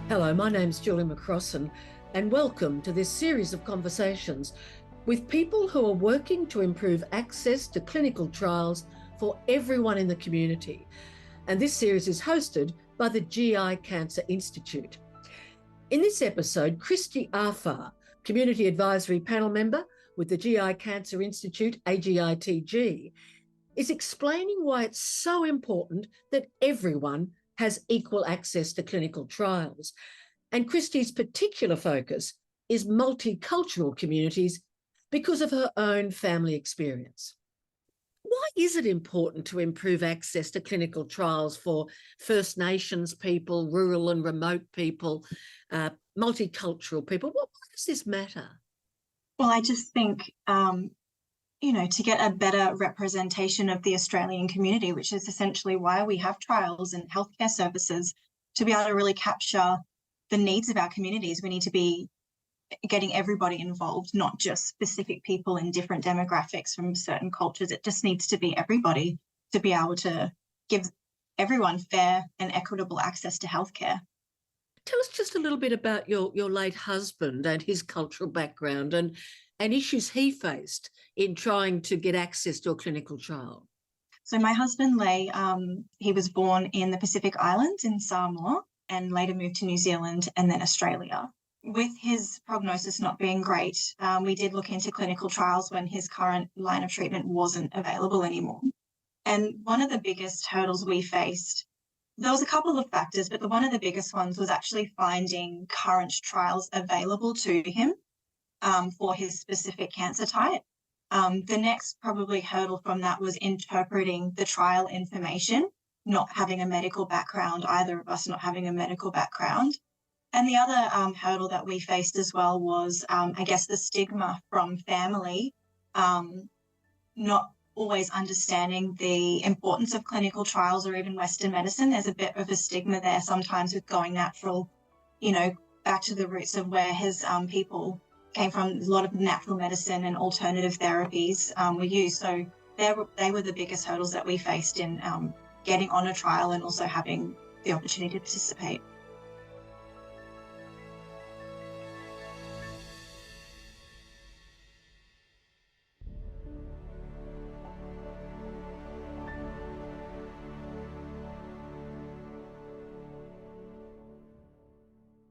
Hello, my name's Julie McCrossin, and welcome to this series of conversations with people who are working to improve access to clinical trials for everyone in the community. And this series is hosted by the GI Cancer Institute. In this episode, Christie Ah-Fa, Community Advisory Panel Member with the GI Cancer Institute, AGITG, is explaining why it's so important that everyone has equal access to clinical trials. And Christie's particular focus is multicultural communities because of her own family experience. Why is it important to improve access to clinical trials for First Nations people, rural and remote people, multicultural people? Why does this matter? Well, I just think, to get a better representation of the Australian community, which is essentially why we have trials and healthcare services, to be able to really capture the needs of our communities, we need to be getting everybody involved, not just specific people in different demographics from certain cultures. It just needs to be everybody to be able to give everyone fair and equitable access to healthcare. Tell us just a little bit about your late husband and his cultural background and issues he faced in trying to get access to a clinical trial. So my husband, Leigh, he was born in the Pacific Islands in Samoa and later moved to New Zealand and then Australia. With his prognosis not being great, we did look into clinical trials when his current line of treatment wasn't available anymore. And one of the biggest hurdles we faced, there was a couple of factors, but one of the biggest ones was actually finding current trials available to him for his specific cancer type. The next probably hurdle from that was interpreting the trial information, not having a medical background, either of us not having a medical background. And the other hurdle that we faced as well was, the stigma from family, not always understanding the importance of clinical trials or even Western medicine. There's a bit of a stigma there sometimes with going natural, back to the roots of where his people came from. A lot of natural medicine and alternative therapies were used. So they were the biggest hurdles that we faced in getting on a trial and also having the opportunity to participate.